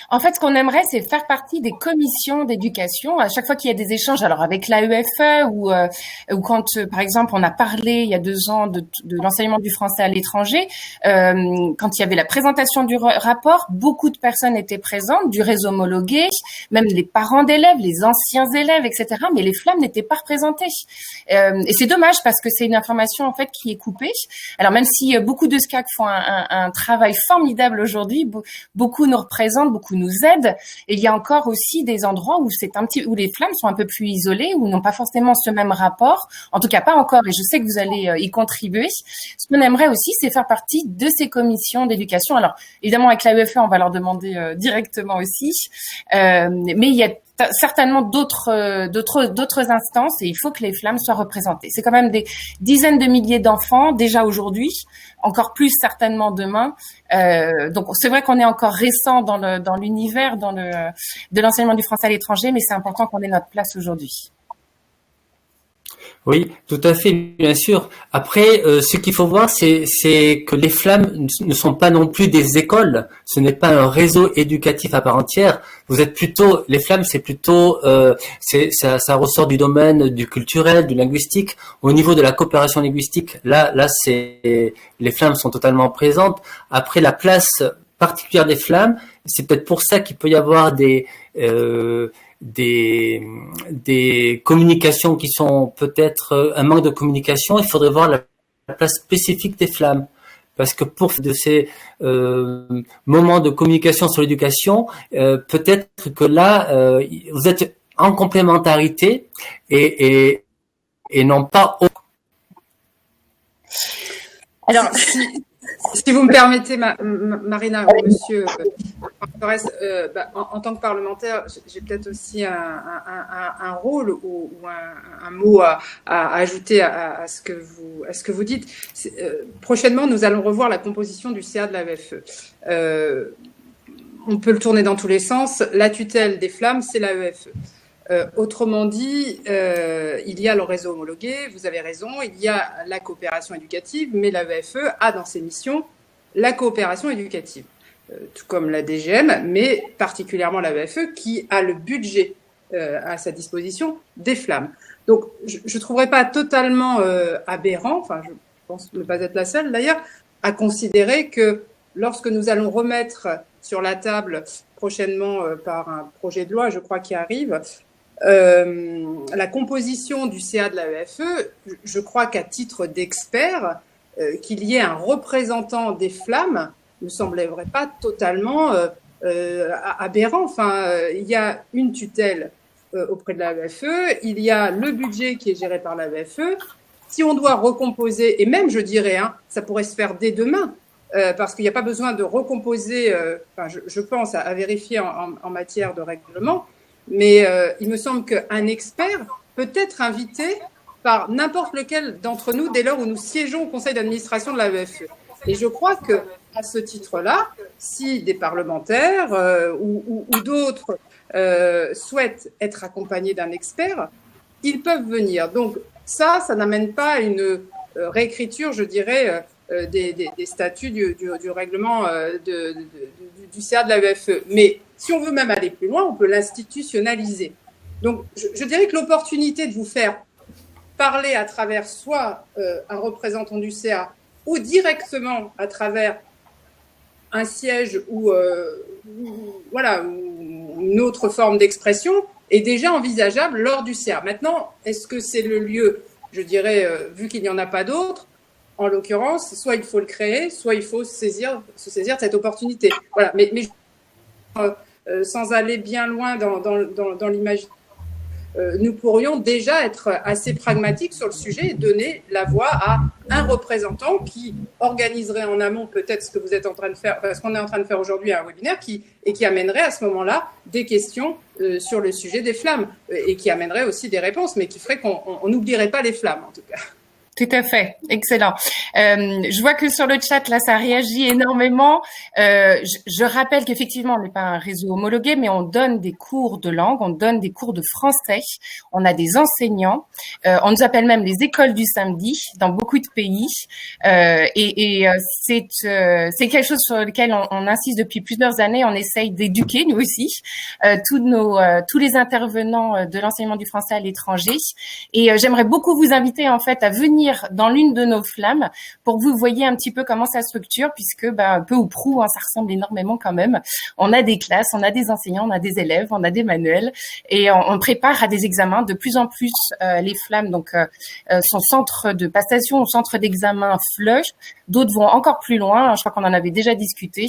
En fait, ce qu'on aimerait, c'est faire partie des commissions d'éducation. À chaque fois qu'il y a des échanges, alors avec l'AEFE ou quand, par exemple, on a parlé il y a 2 ans de l'enseignement du français à l'étranger, quand il y avait la présentation du rapport, beaucoup de personnes étaient présentes, du réseau homologué, même les parents d'élèves, les anciens élèves, etc. Mais les flammes n'étaient pas représentées. Et c'est dommage parce que c'est une information en fait qui est coupée. Alors même si beaucoup de SCAC font un travail formidable aujourd'hui, beaucoup nous représentent, beaucoup nous aident. Et il y a encore aussi des endroits où où les flammes sont un peu plus isolées, où n'ont pas forcément ce même rapport. En tout cas, pas encore. Et je sais que vous allez y contribuer. Ce qu'on aimerait aussi, c'est faire partie de ces commissions d'éducation. Alors, évidemment, avec l'AEFE, on va leur demander directement aussi. Mais il y a certainement d'autres instances et il faut que les flammes soient représentées. C'est quand même des dizaines de milliers d'enfants déjà aujourd'hui, encore plus certainement demain. Donc c'est vrai qu'on est encore récent dans l'univers de l'enseignement du français à l'étranger, mais c'est important qu'on ait notre place aujourd'hui. Oui, tout à fait, bien sûr. Après, ce qu'il faut voir, c'est que les flammes ne sont pas non plus des écoles. Ce n'est pas un réseau éducatif à part entière. Vous êtes plutôt, les flammes, c'est plutôt, ça ressort du domaine du culturel, du linguistique. Au niveau de la coopération linguistique, là, les flammes sont totalement présentes. Après, la place particulière des flammes, c'est peut-être pour ça qu'il peut y avoir des communications qui sont peut-être un manque de communication. Il faudrait voir la place spécifique des flammes, parce que pour de ces moments de communication sur l'éducation, peut-être que là vous êtes en complémentarité et non pas au... Alors si vous me permettez, Marina, monsieur Torres, en tant que parlementaire, j'ai peut-être aussi un rôle ou un mot à ajouter à ce que vous dites. Prochainement, nous allons revoir la composition du CA de l'AEFE. On peut le tourner dans tous les sens. La tutelle des flammes, c'est l'AEFE. Autrement dit, il y a le réseau homologué, vous avez raison, il y a la coopération éducative, mais l'AEFE a dans ses missions la coopération éducative, tout comme la DGM, mais particulièrement l'AEFE qui a le budget à sa disposition des flammes. Donc, je ne trouverais pas totalement aberrant, enfin, je pense ne pas être la seule d'ailleurs, à considérer que lorsque nous allons remettre sur la table prochainement par un projet de loi, je crois, qui arrive, la composition du CA de l'AEFE, je crois qu'à titre d'expert, qu'il y ait un représentant des flammes ne semblerait pas totalement aberrant. Enfin, il y a une tutelle auprès de l'AEFE, il y a le budget qui est géré par l'AEFE. Si on doit recomposer, et même je dirais, ça pourrait se faire dès demain, parce qu'il n'y a pas besoin de recomposer, je pense à vérifier en matière de règlement, mais il me semble qu'un expert peut être invité par n'importe lequel d'entre nous dès lors où nous siégeons au conseil d'administration de l'AEFE. Et je crois que à ce titre-là, si des parlementaires ou d'autres souhaitent être accompagnés d'un expert, ils peuvent venir. Donc ça n'amène pas à une réécriture, je dirais, des statuts du règlement du CA de l'AEFE. Mais si on veut même aller plus loin, on peut l'institutionnaliser. Donc je dirais que l'opportunité de vous faire parler à travers soit un représentant du CA ou directement à travers un siège ou une autre forme d'expression est déjà envisageable lors du CA. Maintenant, est-ce que c'est le lieu, je dirais, vu qu'il n'y en a pas d'autres, en l'occurrence, soit il faut le créer, soit il faut se saisir de cette opportunité. Voilà, mais sans aller bien loin dans l'imaginaire, nous pourrions déjà être assez pragmatiques sur le sujet et donner la voix à un représentant qui organiserait en amont peut-être ce que vous êtes en train de faire, ce qu'on est en train de faire aujourd'hui, un webinaire qui amènerait à ce moment-là des questions sur le sujet des flammes et qui amènerait aussi des réponses, mais qui ferait qu'on n'oublierait pas les flammes en tout cas. Tout à fait, excellent. Je vois que sur le chat, là, ça réagit énormément. Je rappelle qu'effectivement, on n'est pas un réseau homologué, mais on donne des cours de langue, on donne des cours de français, on a des enseignants, on nous appelle même les écoles du samedi dans beaucoup de pays. C'est quelque chose sur lequel on insiste depuis plusieurs années. On essaye d'éduquer, nous aussi, tous les intervenants de l'enseignement du français à l'étranger. Et j'aimerais beaucoup vous inviter, en fait, à venir dans l'une de nos flammes pour que vous voyez un petit peu comment ça structure, puisque peu ou prou, ça ressemble énormément quand même. On a des classes, on a des enseignants, on a des élèves, on a des manuels et on prépare à des examens. De plus en plus, les flammes sont centre de passation ou centre d'examen FLE. D'autres vont encore plus loin. Je crois qu'on en avait déjà discuté.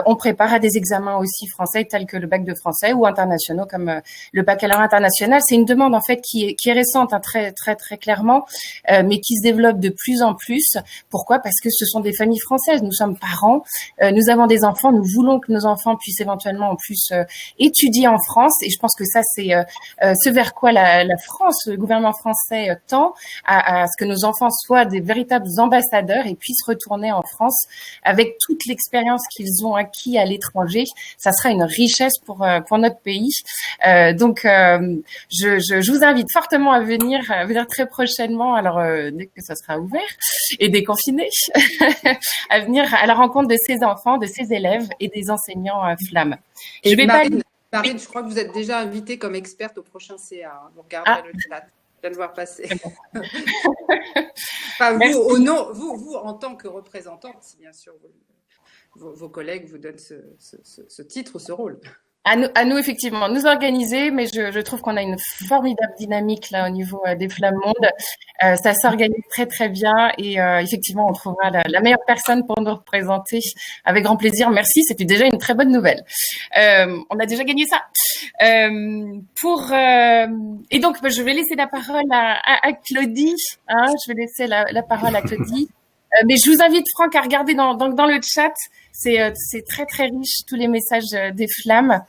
On prépare à des examens aussi français tels que le bac de français ou internationaux comme le baccalauréat international. C'est une demande en fait qui est récente, très très très clairement, mais qui se développe de plus en plus. Pourquoi ? Parce que ce sont des familles françaises. Nous sommes parents, nous avons des enfants, nous voulons que nos enfants puissent éventuellement en plus étudier en France. Et je pense que ça, c'est ce vers quoi la France, le gouvernement français tend à ce que nos enfants soient des véritables ambassadeurs et puissent retourner en France avec toute l'expérience qu'ils ont acquis à l'étranger. Ça sera une richesse pour notre pays. Donc, je vous invite fortement à venir très prochainement. Alors, dès que ça sera ouvert et déconfiné, à venir à la rencontre de ces enfants, de ces élèves et des enseignants flammes. Et Marine, je crois que vous êtes déjà invitée comme experte au prochain CA. Vous regarderez le chat. Je viens de voir passer. Vous, en tant que représentante, si bien sûr vos collègues vous donnent ce titre ou ce rôle. À nous effectivement, nous organiser, mais je trouve qu'on a une formidable dynamique là au niveau des Flammes Mondes. Ça s'organise très très bien et effectivement on trouvera la meilleure personne pour nous représenter avec grand plaisir. Merci, c'était déjà une très bonne nouvelle. On a déjà gagné ça. Et donc je vais laisser la parole à Claudie. Je vais laisser la parole à Claudie. Mais je vous invite, Franck, à regarder dans le chat. C'est très, très riche, tous les messages des flammes.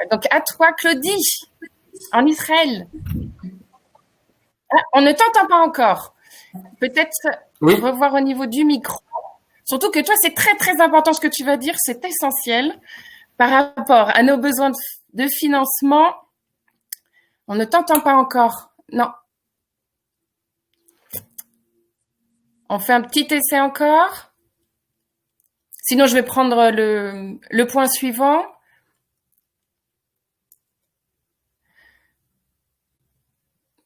Donc, à toi, Claudie, en Israël. On ne t'entend pas encore. Peut-être revoir au niveau du micro. Surtout que toi, c'est très, très important ce que tu vas dire. C'est essentiel par rapport à nos besoins de financement. On ne t'entend pas encore. Non. On fait un petit essai encore. Sinon, je vais prendre le point suivant.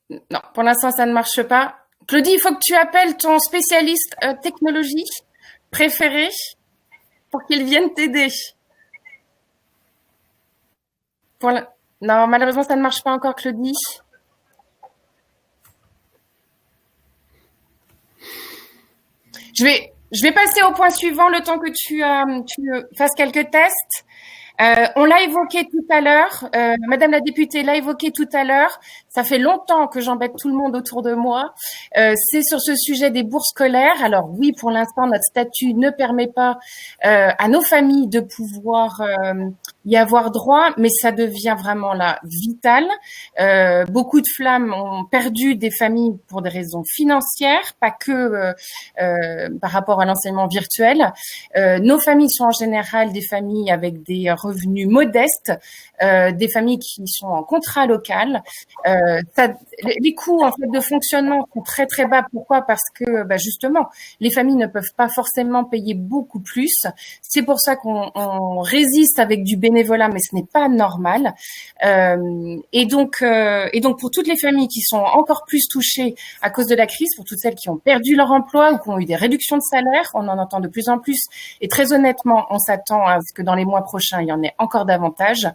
Non, pour l'instant, ça ne marche pas. Claudie, il faut que tu appelles ton spécialiste technologie préféré pour qu'il vienne t'aider. Non, malheureusement, ça ne marche pas encore, Claudie. Je vais passer au point suivant le temps que tu fasses quelques tests. On l'a évoqué tout à l'heure, Madame la députée l'a évoqué tout à l'heure. Ça fait longtemps que j'embête tout le monde autour de moi. C'est sur ce sujet des bourses scolaires. Alors oui, pour l'instant, notre statut ne permet pas à nos familles de pouvoir y avoir droit, mais ça devient vraiment là vital. Beaucoup de flammes ont perdu des familles pour des raisons financières, pas que par rapport à l'enseignement virtuel. Nos familles sont en général des familles avec des revenus modestes, des familles qui sont en contrat local. Les coûts en fait de fonctionnement sont très très bas. Pourquoi ? Parce que justement, les familles ne peuvent pas forcément payer beaucoup plus. C'est pour ça qu'on résiste avec du bénévolat, mais ce n'est pas normal. Et donc pour toutes les familles qui sont encore plus touchées à cause de la crise, pour toutes celles qui ont perdu leur emploi ou qui ont eu des réductions de salaire, on en entend de plus en plus. Et très honnêtement, on s'attend à ce que dans les mois prochains, il y en ait encore davantage.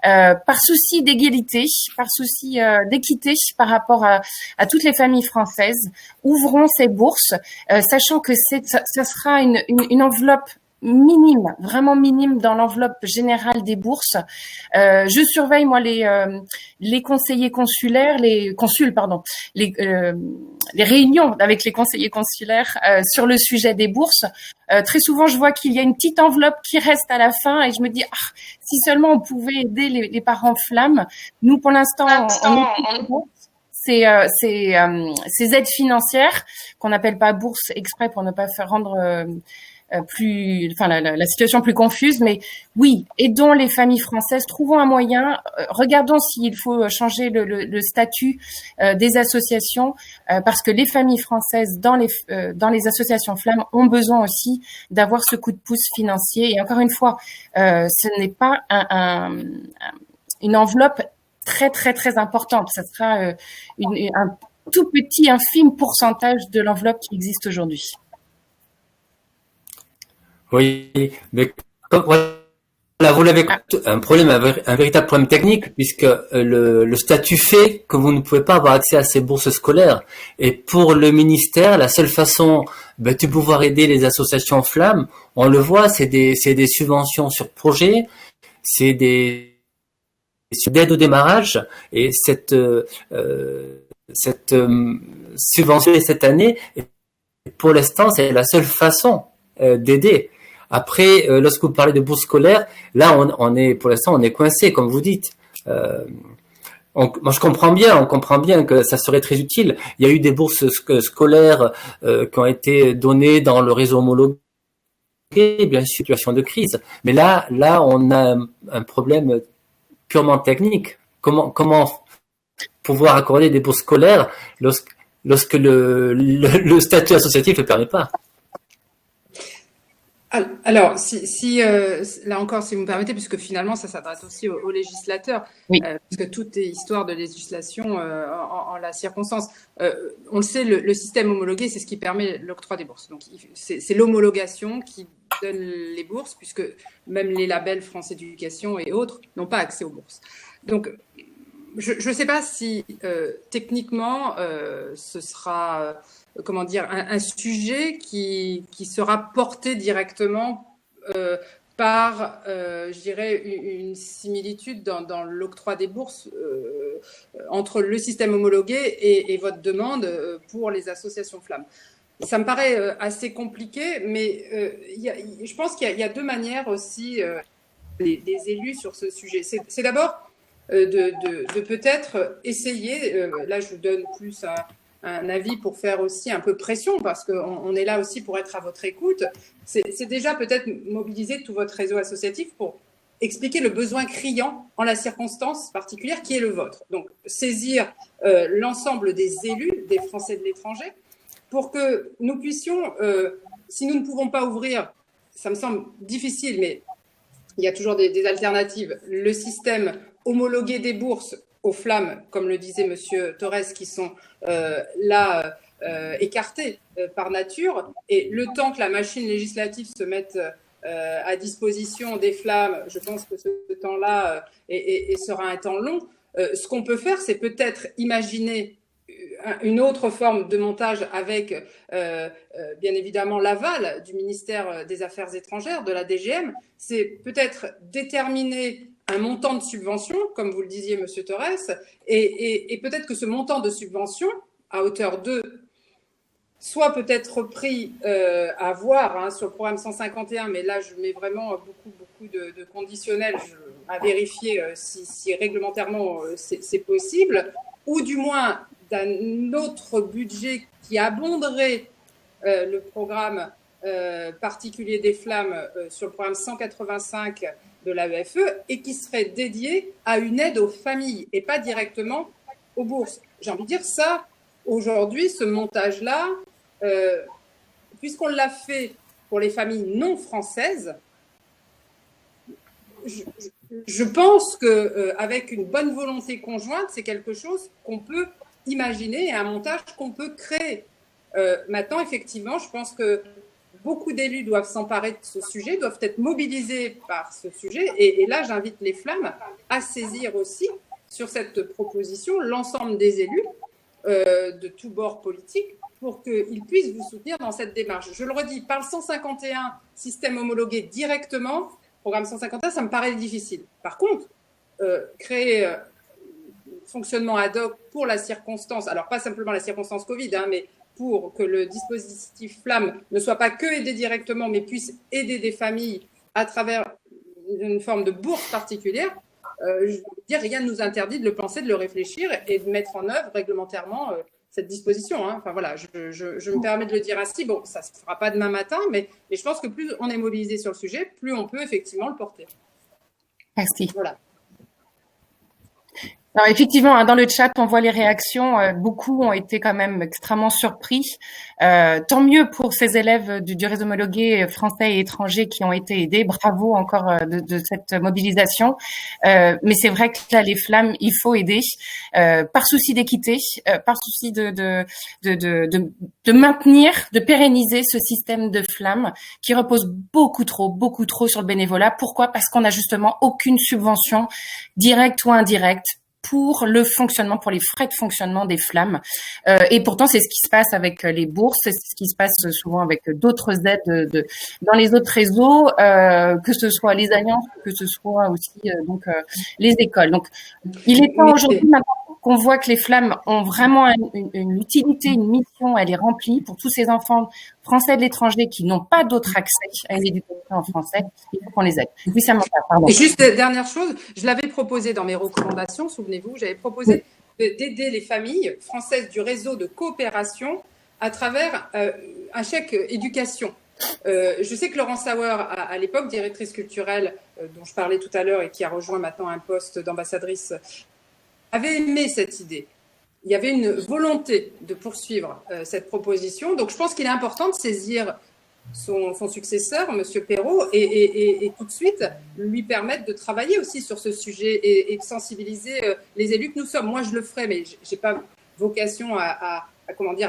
Par souci d'égalité, par souci d'équité par rapport à toutes les familles françaises, ouvrons ces bourses, sachant que ça sera une enveloppe minime, vraiment minime dans l'enveloppe générale des bourses. Je surveille moi les conseillers consulaires, les réunions avec les conseillers consulaires sur le sujet des bourses. Très souvent, je vois qu'il y a une petite enveloppe qui reste à la fin et je me dis si seulement on pouvait aider les parents flammes. Nous, pour l'instant, ces aides financières qu'on n'appelle pas bourse exprès pour ne pas faire rendre la situation plus confuse, mais oui, aidons les familles françaises, trouvons un moyen, regardons s'il faut changer le statut des associations, parce que les familles françaises dans les associations flammes ont besoin aussi d'avoir ce coup de pouce financier. Et encore une fois, ce n'est pas une enveloppe très très très importante. Ça sera un tout petit, infime pourcentage de l'enveloppe qui existe aujourd'hui. Oui, mais voilà, vous l'avez un problème, un véritable problème technique, puisque le statut fait que vous ne pouvez pas avoir accès à ces bourses scolaires. Et pour le ministère, la seule façon de pouvoir aider les associations flammes, on le voit, c'est des subventions sur projet, c'est des aides au démarrage, et cette subvention cette année, pour l'instant, c'est la seule façon d'aider. Après, lorsque vous parlez de bourse scolaire, là, pour l'instant, on est coincé, comme vous dites. Moi, on comprend bien que ça serait très utile. Il y a eu des bourses scolaires qui ont été données dans le réseau homologué, bien sûr, situation de crise. Mais là, on a un problème purement technique. Comment pouvoir accorder des bourses scolaires lorsque le statut associatif ne le permet pas? Alors, là encore, si vous me permettez, puisque finalement, ça s'adresse aussi aux législateurs, oui. Parce que tout est histoire de législation en la circonstance. On le sait, le système homologué, c'est ce qui permet l'octroi des bourses. Donc, c'est l'homologation qui donne les bourses, puisque même les labels France Éducation et autres n'ont pas accès aux bourses. Donc, je ne sais pas si techniquement, ce sera... un sujet qui sera porté directement par, je dirais, une similitude dans l'octroi des bourses entre le système homologué et votre demande pour les associations flammes. Ça me paraît assez compliqué, mais je pense qu'il y a deux manières aussi des élus sur ce sujet. C'est d'abord de peut-être essayer, là je vous donne plus un avis pour faire aussi un peu pression, parce qu'on est là aussi pour être à votre écoute, c'est déjà peut-être mobiliser tout votre réseau associatif pour expliquer le besoin criant en la circonstance particulière qui est le vôtre. Donc, saisir l'ensemble des élus, des Français de l'étranger, pour que nous puissions, si nous ne pouvons pas ouvrir, ça me semble difficile, mais il y a toujours des alternatives, le système homologué des bourses aux flammes, comme le disait Monsieur Torres, qui sont là écartés par nature. Et le temps que la machine législative se mette à disposition des flammes, je pense que ce temps-là sera un temps long. Ce qu'on peut faire, c'est peut-être imaginer une autre forme de montage avec, bien évidemment, l'aval du ministère des Affaires étrangères, de la DGM. C'est peut-être déterminer un montant de subvention, comme vous le disiez, Monsieur Torres, et peut-être que ce montant de subvention, à hauteur de, soit peut-être repris à voir sur le programme 151, mais là, je mets vraiment beaucoup de conditionnels à vérifier si réglementairement c'est possible, ou du moins d'un autre budget qui abonderait le programme particulier des flammes sur le programme 185 de l'AEFE et qui serait dédié à une aide aux familles et pas directement aux bourses. J'ai envie de dire ça, aujourd'hui, ce montage-là, puisqu'on l'a fait pour les familles non françaises, je pense qu'avec une bonne volonté conjointe, c'est quelque chose qu'on peut imaginer et un montage qu'on peut créer. Maintenant, effectivement, je pense que beaucoup d'élus doivent s'emparer de ce sujet, doivent être mobilisés par ce sujet. Et là, j'invite les flammes à saisir aussi sur cette proposition l'ensemble des élus de tous bords politiques pour qu'ils puissent vous soutenir dans cette démarche. Je le redis, par le 151, système homologué directement, programme 151, ça me paraît difficile. Par contre, créer fonctionnement ad hoc pour la circonstance, alors pas simplement la circonstance Covid, mais pour que le dispositif Flamme ne soit pas que aidé directement, mais puisse aider des familles à travers une forme de bourse particulière, je veux dire, rien ne nous interdit de le penser, de le réfléchir et de mettre en œuvre réglementairement cette disposition. Enfin voilà, je me permets de le dire ainsi. Bon, ça ne se fera pas demain matin, mais je pense que plus on est mobilisé sur le sujet, plus on peut effectivement le porter. Merci. Voilà. Alors effectivement, dans le chat, on voit les réactions. Beaucoup ont été quand même extrêmement surpris. Tant mieux pour ces élèves du réseau homologué français et étrangers qui ont été aidés. Bravo encore de cette mobilisation. Mais c'est vrai que là, les flammes, il faut aider par souci d'équité, par souci de maintenir, de pérenniser ce système de flammes qui repose beaucoup trop sur le bénévolat. Pourquoi? Parce qu'on n'a justement aucune subvention directe ou indirecte pour le fonctionnement, pour les frais de fonctionnement des flammes. Et pourtant, c'est ce qui se passe avec les bourses, c'est ce qui se passe souvent avec d'autres aides dans les autres réseaux, que ce soit les alliances, que ce soit aussi les écoles. Donc, il est temps aujourd'hui maintenant qu'on voit que les flammes ont vraiment une utilité, une mission, elle est remplie pour tous ces enfants français de l'étranger qui n'ont pas d'autre accès à une éducation en français. Il faut qu'on les aide. Oui, ça m'entend, pardon. Et juste dernière chose, je l'avais proposé dans mes recommandations, souvenez-vous, j'avais proposé d'aider les familles françaises du réseau de coopération à travers un chèque éducation. Je sais que Laurence Sauer, à l'époque directrice culturelle dont je parlais tout à l'heure et qui a rejoint maintenant un poste d'ambassadrice, avait aimé cette idée. Il y avait une volonté de poursuivre cette proposition. Donc, je pense qu'il est important de saisir son successeur, M. Perrault, et tout de suite lui permettre de travailler aussi sur ce sujet et de sensibiliser les élus que nous sommes. Moi, je le ferai, mais je n'ai pas vocation à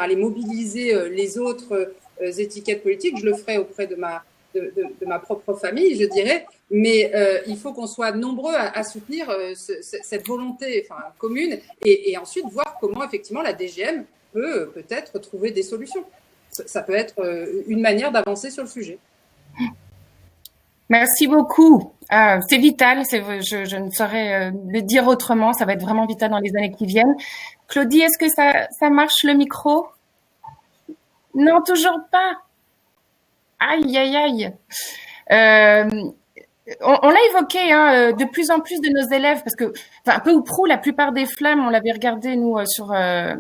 les mobiliser les autres étiquettes politiques. Je le ferai auprès de ma propre famille, je dirais. Mais il faut qu'on soit nombreux à soutenir cette volonté commune et ensuite voir comment effectivement la DGM peut peut-être trouver des solutions. Ça peut être une manière d'avancer sur le sujet. Merci beaucoup. C'est vital, je ne saurais le dire autrement, ça va être vraiment vital dans les années qui viennent. Claudie, est-ce que ça marche le micro? Non, toujours pas. Aïe, aïe, aïe. On l'a évoqué, de plus en plus de nos élèves, parce que, un peu ou prou, la plupart des flammes, on l'avait regardé nous sur pas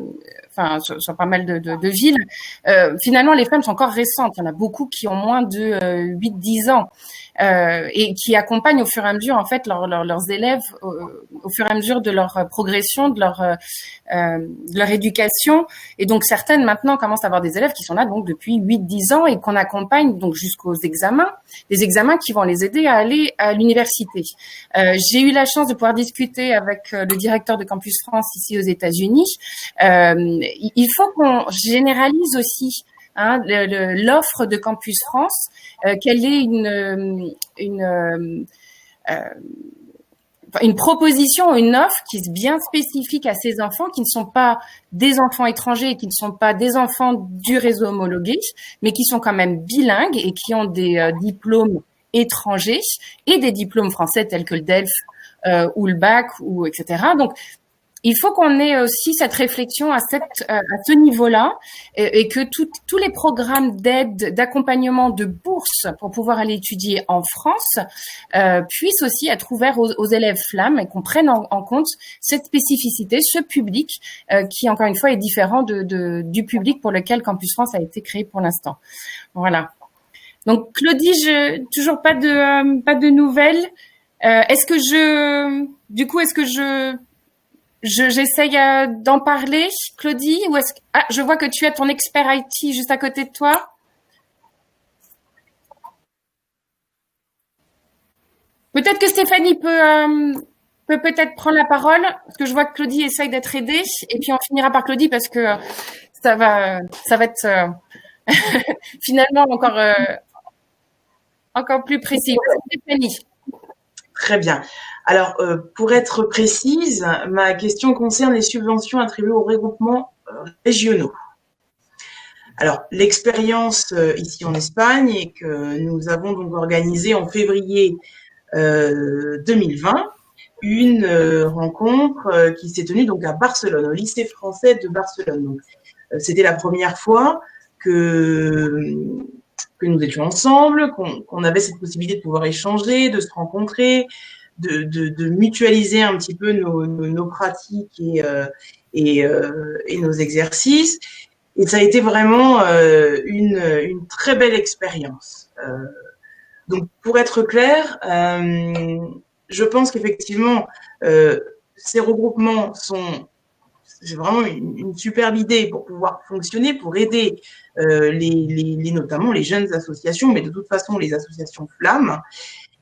mal de villes. Finalement, les flammes sont encore récentes. Il y en a beaucoup qui ont moins de 8-10 ans et qui accompagnent au fur et à mesure en fait leurs élèves au fur et à mesure de leur progression, de leur éducation. Et donc certaines maintenant commencent à avoir des élèves qui sont là donc depuis 8-10 ans et qu'on accompagne donc jusqu'aux examens, des examens qui vont les aider à aller à l'université. J'ai eu la chance de pouvoir discuter avec le directeur de Campus France ici aux États-Unis. Il faut qu'on généralise aussi l'offre de Campus France, qu'elle ait une proposition, une offre qui est bien spécifique à ces enfants qui ne sont pas des enfants étrangers et qui ne sont pas des enfants du réseau homologué, mais qui sont quand même bilingues et qui ont des diplômes étrangers et des diplômes français tels que le DELF ou le bac ou etc. Donc il faut qu'on ait aussi cette réflexion à ce niveau-là et que tous les programmes d'aide, d'accompagnement, de bourse pour pouvoir aller étudier en France puissent aussi être ouverts aux élèves flammes et qu'on prenne en compte cette spécificité, ce public qui, encore une fois, est différent du public pour lequel Campus France a été créé pour l'instant. Voilà. Donc, Claudie, toujours pas de nouvelles. Est-ce que j'essaye d'en parler, Claudie, ou est-ce que... je vois que tu as ton expert IT juste à côté de toi. Peut-être que Stéphanie peut peut-être prendre la parole, parce que je vois que Claudie essaye d'être aidée, et puis on finira par Claudie parce que ça va être finalement encore plus précis. Stéphanie. Très bien. Alors, pour être précise, ma question concerne les subventions attribuées aux regroupements régionaux. Alors, l'expérience ici en Espagne est que nous avons donc organisé en février 2020 une rencontre qui s'est tenue donc à Barcelone, au lycée français de Barcelone. Donc, c'était la première fois que nous étions ensemble, qu'on avait cette possibilité de pouvoir échanger, de se rencontrer, de mutualiser un petit peu nos pratiques et nos exercices. Et ça a été vraiment une très belle expérience. Donc, pour être clair, je pense qu'effectivement, ces regroupements c'est vraiment une superbe idée pour pouvoir fonctionner, pour aider notamment les jeunes associations, mais de toute façon les associations flammes.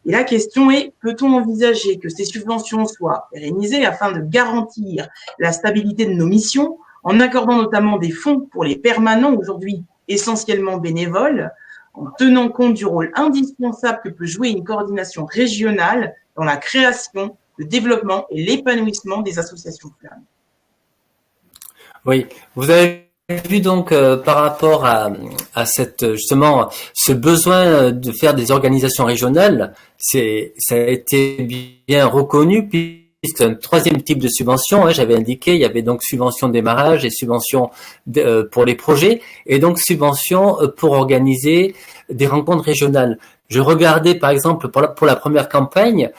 Et la question est, peut-on envisager que ces subventions soient pérennisées afin de garantir la stabilité de nos missions, en accordant notamment des fonds pour les permanents, aujourd'hui essentiellement bénévoles, en tenant compte du rôle indispensable que peut jouer une coordination régionale dans la création, le développement et l'épanouissement des associations flammes. Oui, vous avez vu donc par rapport à justement ce besoin de faire des organisations régionales, ça a été bien reconnu puisque un troisième type de subvention, j'avais indiqué, il y avait donc subvention de démarrage et subvention pour les projets et donc subvention pour organiser des rencontres régionales. Je regardais par exemple pour la première campagne,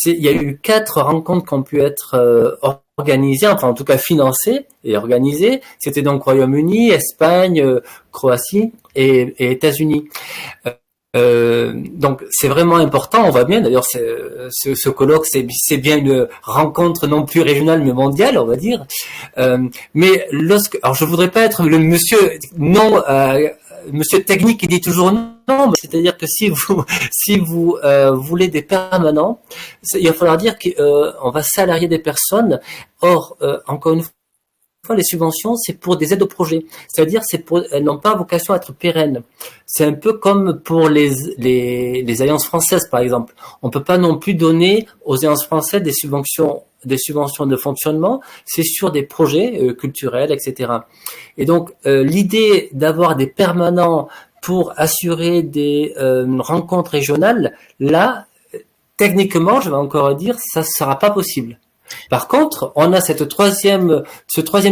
il y a eu 4 rencontres qui ont pu être organisées, enfin en tout cas financées et organisées. C'était donc Royaume-Uni, Espagne, Croatie et États-Unis. Donc c'est vraiment important, on voit bien d'ailleurs ce colloque, c'est bien une rencontre non plus régionale mais mondiale, on va dire. Mais alors je voudrais pas être le monsieur monsieur technique qui dit toujours non, c'est-à-dire que si vous voulez des permanents, il va falloir dire qu'on va salarier des personnes. Or, encore une fois, les subventions, c'est pour des aides au projet. C'est-à-dire, elles n'ont pas vocation à être pérennes. C'est un peu comme pour les alliances françaises, par exemple. On peut pas non plus donner aux alliances françaises des subventions de fonctionnement. C'est sur des projets culturels, etc. Et donc, l'idée d'avoir des permanents pour assurer des rencontres régionales, là, techniquement, je vais encore dire, ça sera pas possible. Par contre, on a ce troisième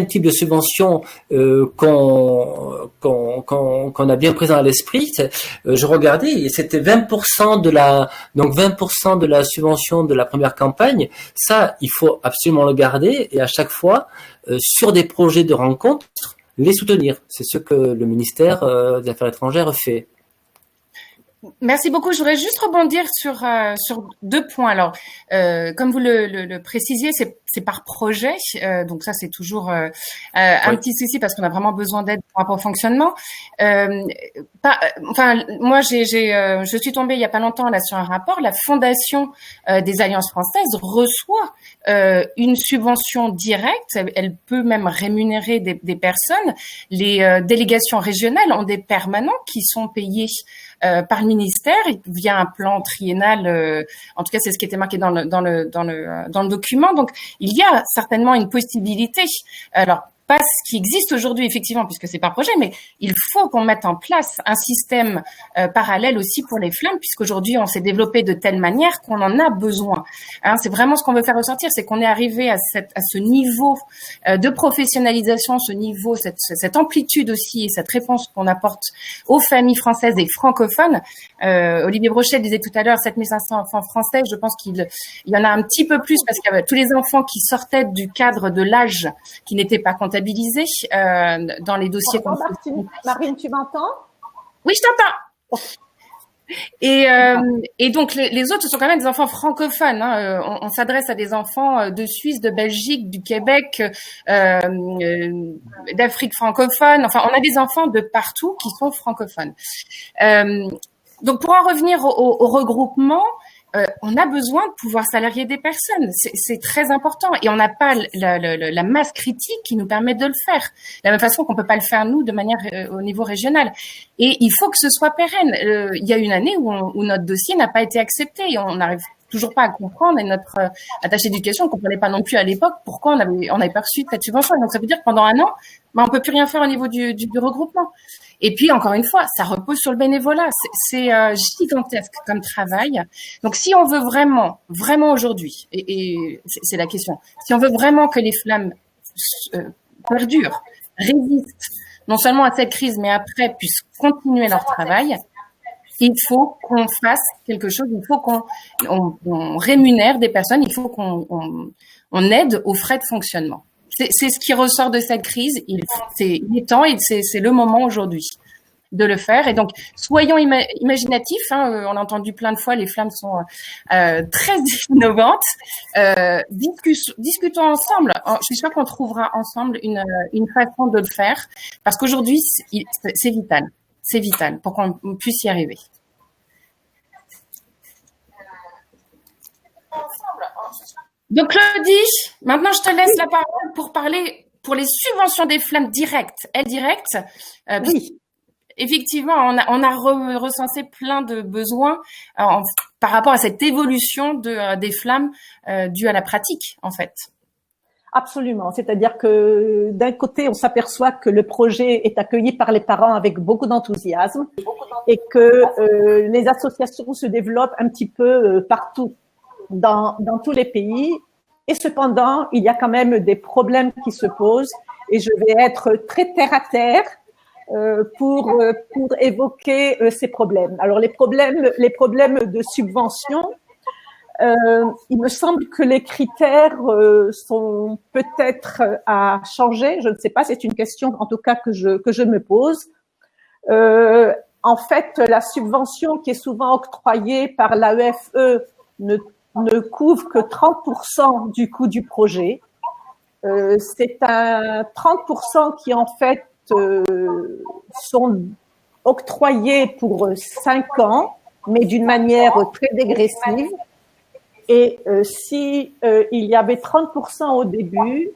type de subvention qu'on a bien présent à l'esprit. Je regardais, c'était 20% de la subvention de la première campagne. Ça, il faut absolument le garder et à chaque fois, sur des projets de rencontres, les soutenir. C'est ce que le ministère des Affaires étrangères fait. Merci beaucoup. Je voudrais juste rebondir sur 2 points. Alors, comme vous le précisiez, c'est par projet, donc ça c'est toujours un petit souci parce qu'on a vraiment besoin d'aide pour un bon fonctionnement. Moi je suis tombée il y a pas longtemps là sur un rapport. La Fondation des Alliances françaises reçoit une subvention directe. Elle peut même rémunérer des personnes. Les délégations régionales ont des permanents qui sont payés par le ministère via un plan triennal. En tout cas, c'est ce qui était marqué dans le document. Donc, il y a certainement une possibilité. Alors, pas ce qui existe aujourd'hui, effectivement, puisque c'est par projet, mais il faut qu'on mette en place un système parallèle aussi pour les flammes, puisqu'aujourd'hui, on s'est développé de telle manière qu'on en a besoin. C'est vraiment ce qu'on veut faire ressortir, c'est qu'on est arrivé à ce niveau de professionnalisation, ce niveau, cette amplitude aussi, et cette réponse qu'on apporte aux familles françaises et francophones. Olivier Brochet disait tout à l'heure 7500 enfants français, je pense qu'il y en a un petit peu plus, parce qu'il y avait tous les enfants qui sortaient du cadre de l'âge qui n'étaient pas comptabilisés dans les dossiers. Marine, tu m'entends? Oui, je t'entends. Et donc les autres, ce sont quand même des enfants francophones. On s'adresse à des enfants de Suisse, de Belgique, du Québec, d'Afrique francophone. Enfin, on a des enfants de partout qui sont francophones. Donc pour en revenir au regroupement, on a besoin de pouvoir salarier des personnes. C'est très important. Et on n'a pas la masse critique qui nous permet de le faire. De la même façon qu'on peut pas le faire, nous, de manière au niveau régional. Et il faut que ce soit pérenne. Il y a une année où notre dossier n'a pas été accepté. Et on n'arrive toujours pas à comprendre. Et notre attaché d'éducation ne comprenait pas non plus à l'époque pourquoi on avait pas reçu cette subvention. Et donc, ça veut dire que pendant un an, on peut plus rien faire au niveau du regroupement. Et puis, encore une fois, ça repose sur le bénévolat. C'est gigantesque comme travail. Donc, si on veut vraiment aujourd'hui, et c'est la question, si on veut vraiment que les flammes perdurent, résistent, non seulement à cette crise, mais après puissent continuer leur travail, Il faut qu'on fasse quelque chose, il faut on rémunère des personnes, il faut on aide aux frais de fonctionnement. C'est ce qui ressort de cette crise. Il est temps et c'est le moment aujourd'hui de le faire. Et donc, soyons imaginatifs. Hein, on a entendu plein de fois, les flammes sont très innovantes. Discutons ensemble. Je suis sûre qu'on trouvera ensemble une façon de le faire, parce qu'aujourd'hui, c'est vital. C'est vital pour qu'on puisse y arriver. Donc Claudie, maintenant je te laisse la parole pour parler pour les subventions des flammes directes, indirectes. Oui. Effectivement, on a recensé plein de besoins par rapport à cette évolution des flammes due à la pratique, en fait. Absolument. C'est-à-dire que d'un côté, on s'aperçoit que le projet est accueilli par les parents avec beaucoup d'enthousiasme et que les associations se développent un petit peu partout dans tous les pays. Et cependant, il y a quand même des problèmes qui se posent et je vais être très terre à terre pour évoquer ces problèmes. Alors les problèmes de subvention, il me semble que les critères sont peut-être à changer. Je ne sais pas, c'est une question en tout cas que je me pose. En fait, la subvention qui est souvent octroyée par l'AEFE ne couvre que 30% du coût du projet. C'est un 30% qui en fait sont octroyés pour 5 ans, mais d'une manière très dégressive. Et si il y avait 30% au début,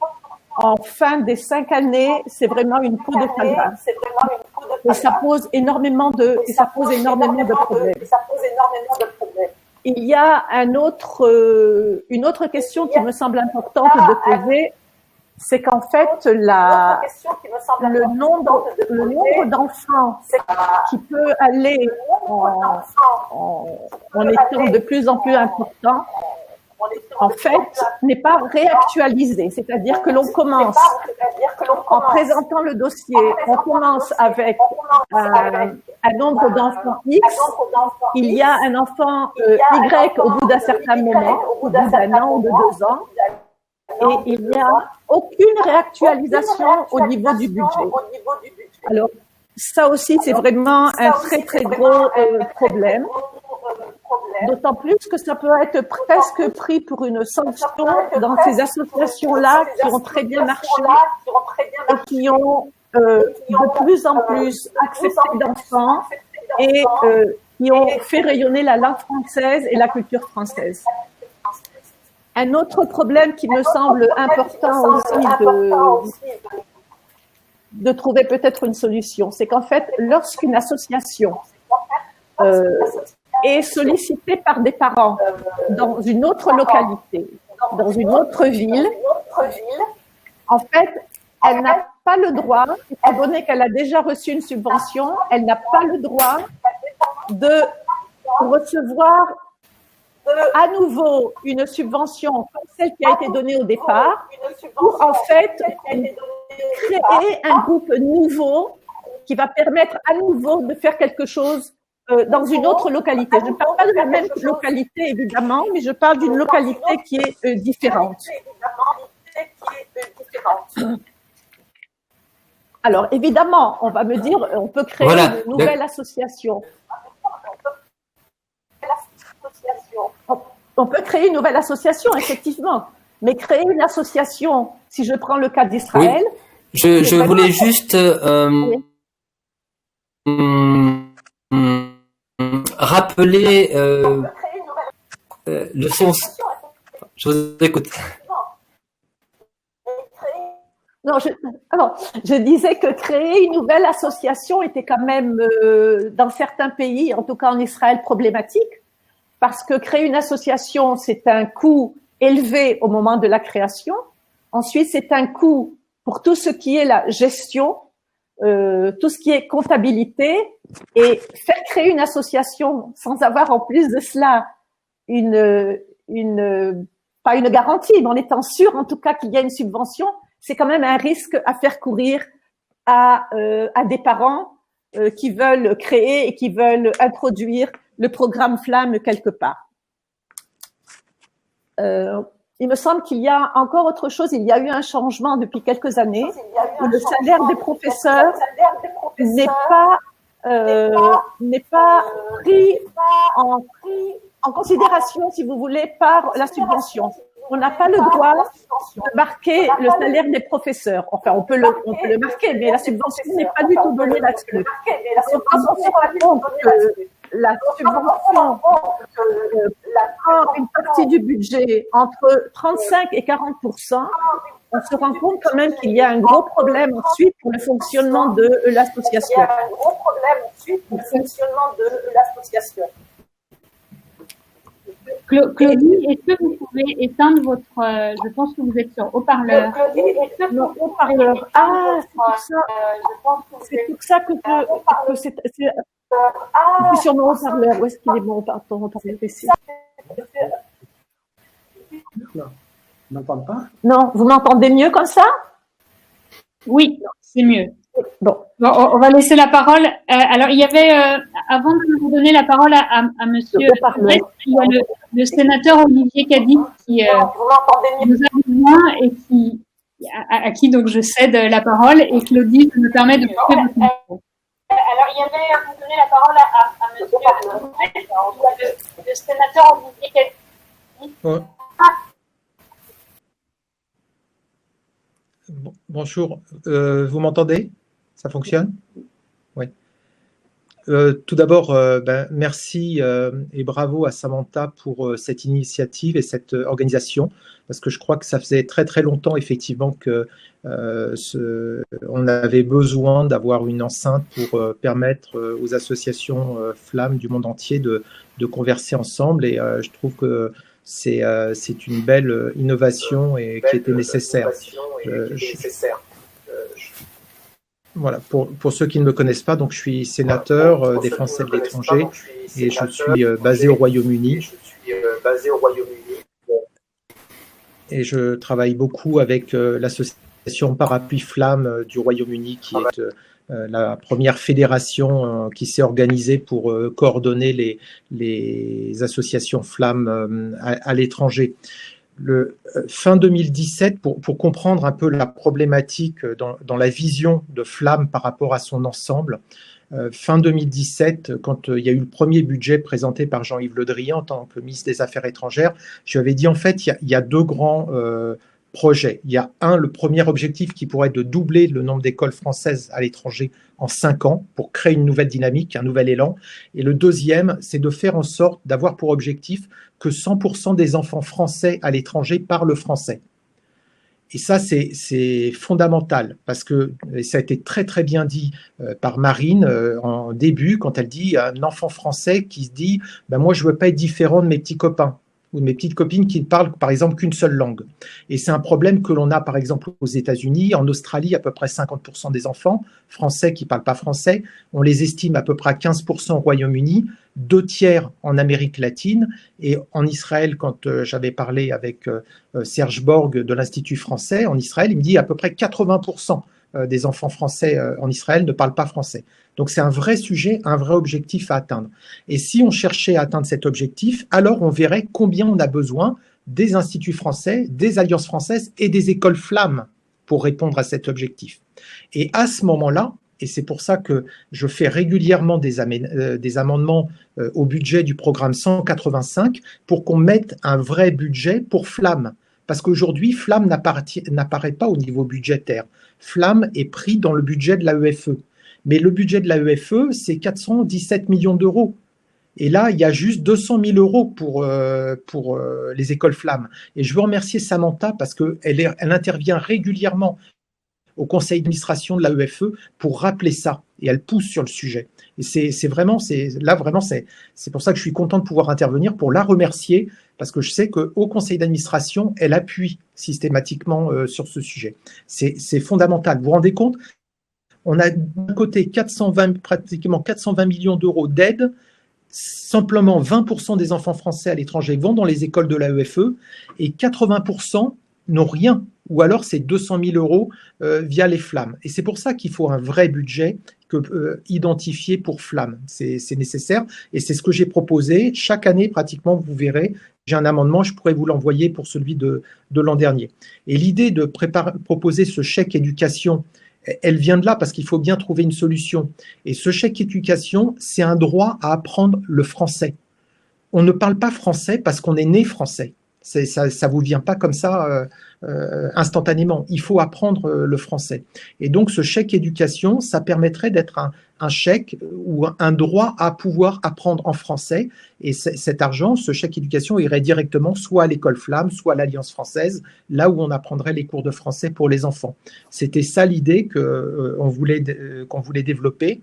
en fin des 5 années, c'est vraiment une peau de chagrin. Et ça pose énormément de problèmes. Il y a une autre question qui me semble importante de poser, c'est qu'en fait le nombre d'enfants qui peut aller en étant de plus en plus important, en fait, n'est pas réactualisé. C'est-à-dire que l'on commence en présentant le dossier, on commence avec un nombre d'enfants X, il y a un enfant Y au bout d'un certain moment, au bout d'un an ou de 2 ans, et il n'y a aucune réactualisation au niveau du budget. Alors, ça aussi, c'est vraiment un très, très gros problème. D'autant plus que ça peut être presque pris pour une sanction dans ces associations-là qui ont très bien marché et qui ont de plus en plus accepté d'enfants et qui ont fait rayonner la langue française et la culture française. Un autre problème qui me semble important aussi de trouver peut-être une solution, c'est qu'en fait, lorsqu'une association est sollicitée par des parents dans une autre localité, dans une autre ville, en fait, elle n'a pas le droit, étant donné qu'elle a déjà reçu une subvention, elle n'a pas le droit de recevoir à nouveau une subvention comme celle qui a été donnée au départ pour en fait créer un groupe nouveau qui va permettre à nouveau de faire quelque chose dans une autre localité. Je ne parle pas de la même localité évidemment, mais je parle d'une localité qui est différente. Alors évidemment, on va me dire, on peut créer une nouvelle association. On peut créer une nouvelle association, effectivement. Mais créer une association, si je prends le cas d'Israël… Oui. Je voulais juste rappeler le sens… Je vous écoute. Non, je disais que créer une nouvelle association était quand même, dans certains pays, en tout cas en Israël, problématique. Parce que créer une association, c'est un coût élevé au moment de la création. Ensuite, c'est un coût pour tout ce qui est la gestion, tout ce qui est comptabilité. Et faire créer une association sans avoir en plus de cela pas une garantie, mais en étant sûr en tout cas qu'il y a une subvention, c'est quand même un risque à faire courir à des parents qui veulent créer et qui veulent introduire le programme Flamme quelque part. Il me semble qu'il y a encore autre chose. Il y a eu un changement depuis quelques années où le salaire des professeurs n'est pas pris en considération, si vous voulez, par la subvention. On n'a pas le droit de marquer le salaire des professeurs. Enfin, on peut le marquer, mais la subvention n'est pas du tout donnée là-dessus. Quand on se rend compte que la subvention prend une partie du budget entre 35 et 40%, on se rend compte quand même qu'il y a un gros problème ensuite pour le fonctionnement de l'association. Claudie, est-ce que vous pouvez éteindre votre... je pense que vous êtes sur haut-parleur. Non, haut-parleur. Ah, c'est pour ça que c'est sur mon haut-parleur. Où est-ce qu'il est mon haut-parleur ici? On n'entend pas? Non, vous m'entendez mieux comme ça? Oui, c'est mieux. Bon, on va laisser la parole. Alors, il y avait, avant de vous donner la parole à monsieur, il y a le sénateur Olivier Cadic qui nous a besoin et à qui donc je cède la parole. Et Claudie, je me permets de couper votre micro. Alors, il y avait, avant de donner la parole à monsieur, le sénateur Olivier Cadic. Ouais. Bonjour, vous m'entendez? Ça fonctionne? Oui. Tout d'abord, merci et bravo à Samantha pour cette initiative et cette organisation, parce que je crois que ça faisait très très longtemps effectivement que on avait besoin d'avoir une enceinte pour permettre aux associations Flammes du monde entier de converser ensemble, et je trouve que c'est une belle innovation et qui était nécessaire. Voilà, pour ceux qui ne me connaissent pas, donc je suis sénateur des Français de l'étranger et je suis basé au Royaume-Uni. Et je travaille beaucoup avec l'association Parapluie Flamme du Royaume-Uni, qui est la première fédération qui s'est organisée pour coordonner les associations Flammes à l'étranger. Fin 2017, pour comprendre un peu la problématique dans la vision de Flamme par rapport à son ensemble, fin 2017, quand il y a eu le premier budget présenté par Jean-Yves Le Drian en tant que ministre des Affaires étrangères, je lui avais dit en fait, il y a deux grands projets. Il y a le premier objectif qui pourrait être de doubler le nombre d'écoles françaises à l'étranger en 5 ans pour créer une nouvelle dynamique, un nouvel élan. Et le deuxième, c'est de faire en sorte d'avoir pour objectif que 100% des enfants français à l'étranger parlent français. Et ça, c'est fondamental, parce que ça a été très très bien dit par Marine en début, quand elle dit un enfant français qui se dit moi je veux pas être différent de mes petits copains ou de mes petites copines qui ne parlent par exemple qu'une seule langue. Et c'est un problème que l'on a par exemple aux États-Unis, en Australie, à peu près 50% des enfants français qui parlent pas français. On les estime à peu près à 15% au Royaume-Uni, 2/3 en Amérique latine, et en Israël, quand j'avais parlé avec Serge Borg de l'Institut français en Israël, il me dit à peu près 80% des enfants français en Israël ne parlent pas français. Donc c'est un vrai sujet, un vrai objectif à atteindre. Et si on cherchait à atteindre cet objectif, alors on verrait combien on a besoin des instituts français, des alliances françaises et des écoles Flammes pour répondre à cet objectif. Et à ce moment-là, et c'est pour ça que je fais régulièrement des amendements au budget du programme 185 pour qu'on mette un vrai budget pour Flammes. Parce qu'aujourd'hui, Flamme n'apparaît pas au niveau budgétaire. Flamme est pris dans le budget de l'AEFE. Mais le budget de l'AEFE, c'est 417 millions d'euros. Et là, il y a juste 200 000 euros pour les écoles Flammes. Et je veux remercier Samantha parce qu'elle intervient régulièrement au conseil d'administration de l'AEFE pour rappeler ça. Et elle pousse sur le sujet. Et c'est pour ça que je suis content de pouvoir intervenir pour la remercier, parce que je sais qu'au conseil d'administration, elle appuie systématiquement sur ce sujet. C'est fondamental. Vous vous rendez compte? On a d'un côté pratiquement 420 millions d'euros d'aide. Simplement 20% des enfants français à l'étranger vont dans les écoles de l'AEFE et 80% n'ont rien, ou alors c'est 200 000 euros via les flammes. Et c'est pour ça qu'il faut un vrai budget identifié pour flammes. C'est nécessaire et c'est ce que j'ai proposé. Chaque année, pratiquement, vous verrez, j'ai un amendement, je pourrais vous l'envoyer pour celui de l'an dernier. Et l'idée de proposer ce chèque éducation, elle vient de là parce qu'il faut bien trouver une solution. Et ce chèque éducation, c'est un droit à apprendre le français. On ne parle pas français parce qu'on est né français. Ça vous vient pas comme ça instantanément. Il faut apprendre le français. Et donc, ce chèque éducation, ça permettrait d'être un chèque ou un droit à pouvoir apprendre en français. Et cet argent, ce chèque éducation, irait directement soit à l'école Flamme, soit à l'Alliance française, là où on apprendrait les cours de français pour les enfants. C'était ça l'idée qu'on voulait développer.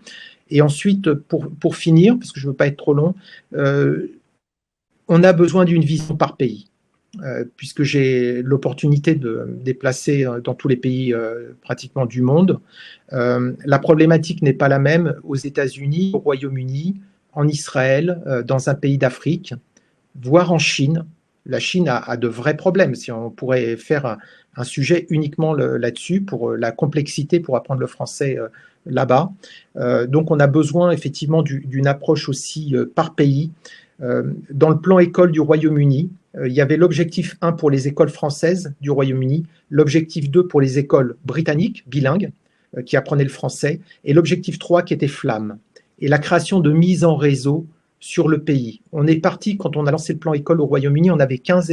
Et ensuite, pour finir, parce que je ne veux pas être trop long, on a besoin d'une vision par pays. Puisque j'ai l'opportunité de me déplacer dans tous les pays pratiquement du monde. La problématique n'est pas la même aux États-Unis, au Royaume-Uni, en Israël, dans un pays d'Afrique, voire en Chine. La Chine a de vrais problèmes. Si on pourrait faire un sujet uniquement là-dessus, pour la complexité pour apprendre le français là-bas. Donc on a besoin effectivement d'une approche aussi par pays. Dans le plan école du Royaume-Uni, il y avait l'objectif 1 pour les écoles françaises du Royaume-Uni, l'objectif 2 pour les écoles britanniques, bilingues, qui apprenaient le français, et l'objectif 3 qui était flamme. Et la création de mise en réseau sur le pays. On est parti, quand on a lancé le plan école au Royaume-Uni, on avait 15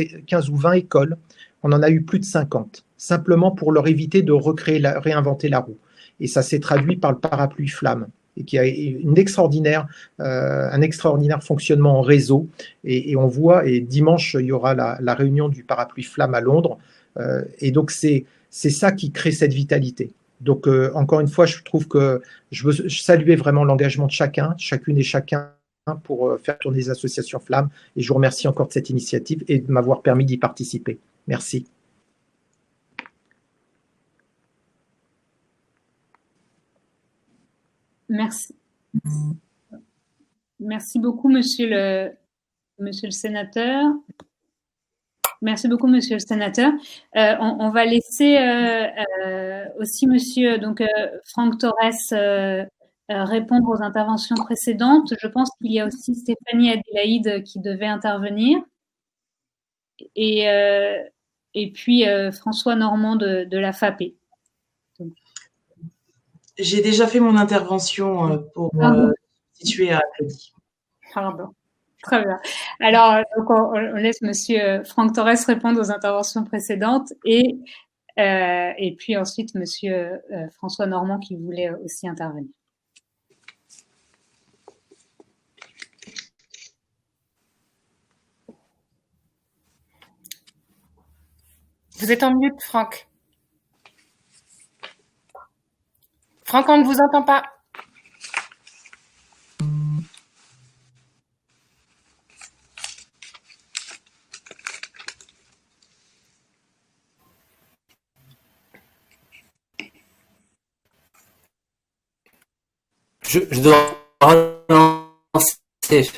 ou 20 écoles, on en a eu plus de 50, simplement pour leur éviter de réinventer la roue. Et ça s'est traduit par le parapluie flamme, et qui a un extraordinaire fonctionnement en réseau. Et on voit, et dimanche, il y aura la réunion du parapluie flamme à Londres. Et donc, c'est ça qui crée cette vitalité. Donc, encore une fois, je trouve que je veux saluer vraiment l'engagement de chacune et chacun pour faire tourner les associations flammes. Et je vous remercie encore de cette initiative et de m'avoir permis d'y participer. Merci. Merci. Merci beaucoup, monsieur le sénateur. Merci beaucoup, monsieur le sénateur. On va laisser aussi monsieur Franck Torres répondre aux interventions précédentes. Je pense qu'il y a aussi Stéphanie Adélaïde qui devait intervenir. Et puis François Normand de la FAPE. J'ai déjà fait mon intervention pour situer à Claudie. Pardon. Très bien. Alors, donc on laisse monsieur Franck Torres répondre aux interventions précédentes et puis ensuite monsieur François Normand qui voulait aussi intervenir. Vous êtes en mute, Franck. Franck, on ne vous entend pas. Je dois relancer.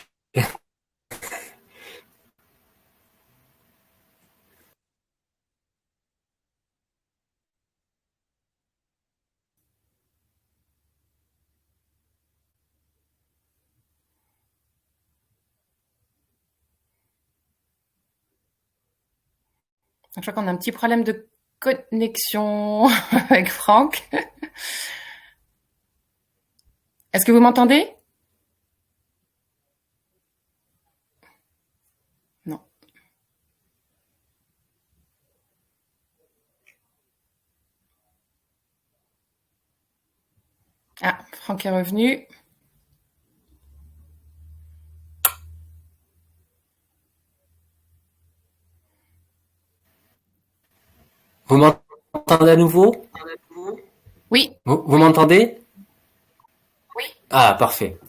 Je crois qu'on a un petit problème de connexion avec Franck. Est-ce que vous m'entendez? Non. Ah, Franck est revenu. Vous m'entendez à nouveau? Oui. Vous m'entendez? Oui. Ah, parfait.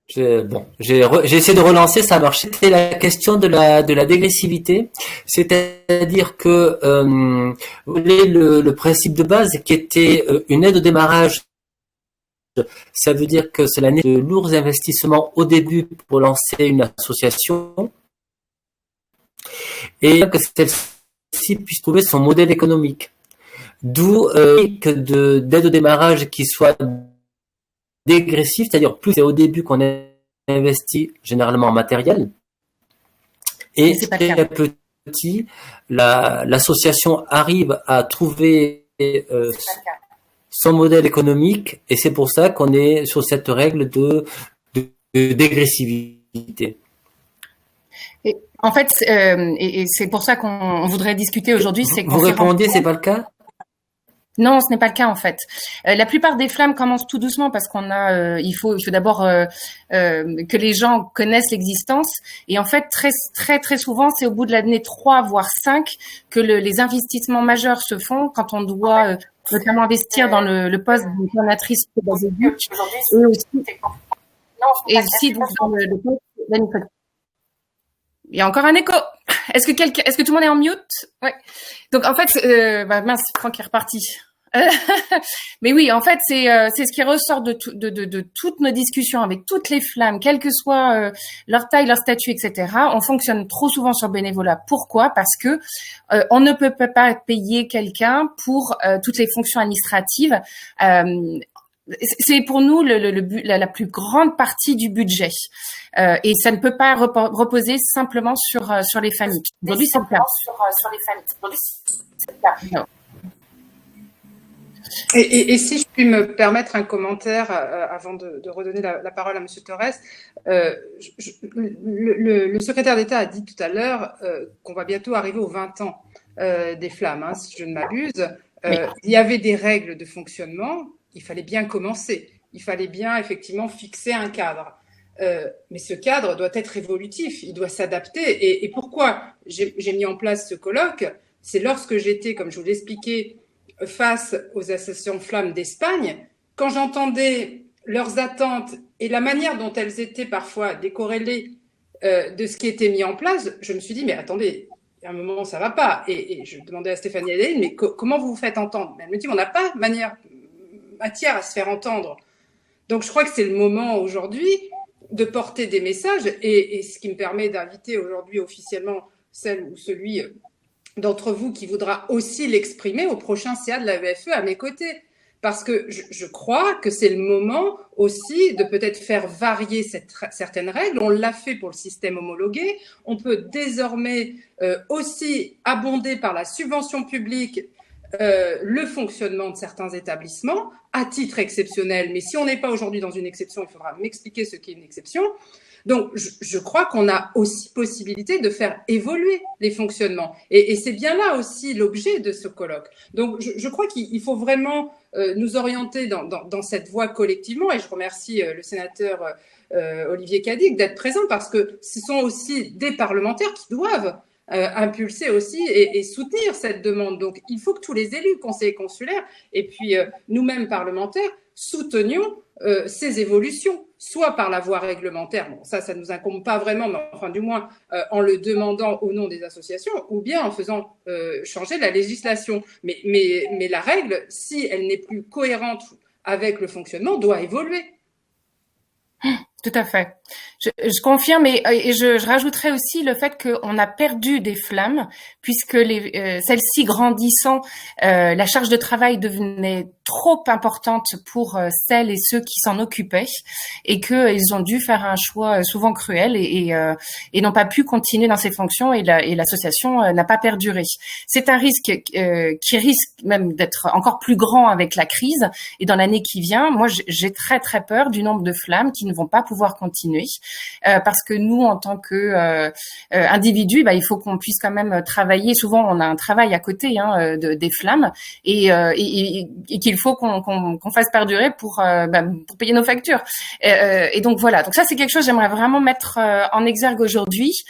J'ai essayé de relancer, ça a marché. C'était la question de la dégressivité, c'est-à-dire que le principe de base qui était une aide au démarrage, ça veut dire que cela n'est de lourds investissements au début pour lancer une association et que celle-ci celle-ci puisse trouver son modèle économique. D'où d'aide au démarrage qui soit dégressif, c'est-à-dire plus c'est au début qu'on investit généralement en matériel, et petit à petit, l'association arrive à trouver son modèle économique, et c'est pour ça qu'on est sur cette règle de dégressivité. Et en fait, et c'est pour ça qu'on voudrait discuter aujourd'hui. C'est vous répondez, c'est pas le cas? Non, ce n'est pas le cas en fait. La plupart des flammes commencent tout doucement parce qu'on a, il faut d'abord que les gens connaissent l'existence. Et en fait, très souvent, c'est au bout de l'année 3 voire 5 que les investissements majeurs se font quand on doit notamment investir dans le poste de coordinatrice des adultes et aussi dans le poste d'animatrice. Il y a encore un écho. Est-ce que tout le monde est en mute? Ouais. Donc en fait, mince, Franck est reparti. Mais oui, en fait, c'est ce qui ressort de toutes nos discussions avec toutes les flammes, quelle que soit leur taille, leur statut, etc. On fonctionne trop souvent sur bénévolat. Pourquoi? Parce que on ne peut pas payer quelqu'un pour toutes les fonctions administratives. C'est pour nous la plus grande partie du budget, et ça ne peut pas reposer simplement sur les familles. Aujourd'hui, c'est le cas. Non. Et si je puis me permettre un commentaire avant de redonner la parole à Monsieur Torres, le secrétaire d'État a dit tout à l'heure qu'on va bientôt arriver aux 20 ans des flammes, hein, si je ne m'abuse. Il y avait des règles de fonctionnement. Il fallait bien commencer. Il fallait bien effectivement fixer un cadre. Mais ce cadre doit être évolutif. Il doit s'adapter. Et pourquoi j'ai mis en place ce colloque? C'est lorsque j'étais, comme je vous l'expliquais, face aux associations flammes d'Espagne, quand j'entendais leurs attentes et la manière dont elles étaient parfois décorrélées de ce qui était mis en place, je me suis dit, mais attendez, à un moment, ça va pas. Et je demandais à Stéphanie Hélène, mais comment vous vous faites entendre? Elle me dit, on n'a pas matière à se faire entendre. Donc, je crois que c'est le moment aujourd'hui de porter des messages, et ce qui me permet d'inviter aujourd'hui officiellement celle ou celui d'entre vous qui voudra aussi l'exprimer au prochain CA de la EFE à mes côtés. Parce que je crois que c'est le moment aussi de peut-être faire varier certaines règles. On l'a fait pour le système homologué. On peut désormais aussi abonder par la subvention publique le fonctionnement de certains établissements à titre exceptionnel. Mais si on n'est pas aujourd'hui dans une exception, il faudra m'expliquer ce qu'est une exception. Donc, je crois qu'on a aussi possibilité de faire évoluer les fonctionnements. Et c'est bien là aussi l'objet de ce colloque. Donc, je crois qu'il faut vraiment nous orienter dans cette voie collectivement. Et je remercie le sénateur Olivier Cadic d'être présent, parce que ce sont aussi des parlementaires qui doivent impulser aussi et soutenir cette demande. Donc, il faut que tous les élus, conseillers consulaires, et puis nous-mêmes parlementaires, soutenions ces évolutions, soit par la voie réglementaire, bon, ça ne nous incombe pas vraiment, mais enfin du moins en le demandant au nom des associations, ou bien en faisant changer la législation. Mais la règle, si elle n'est plus cohérente avec le fonctionnement, doit évoluer. Tout à fait. Je confirme, et je rajouterais aussi le fait qu'on a perdu des flammes, puisque celles-ci grandissant, la charge de travail devenait trop importante pour celles et ceux qui s'en occupaient, et qu'ils ont dû faire un choix souvent cruel et n'ont pas pu continuer dans ces fonctions, et l'association n'a pas perduré. C'est un risque qui risque même d'être encore plus grand avec la crise, et dans l'année qui vient, moi j'ai très peur du nombre de flammes qui ne vont pas pouvoir continuer, parce que nous, en tant que individus, il faut qu'on puisse quand même travailler. Souvent, on a un travail à côté des flammes, et qu'il faut qu'on fasse perdurer pour payer nos factures. Et donc voilà. Donc ça, c'est quelque chose que j'aimerais vraiment mettre en exergue aujourd'hui.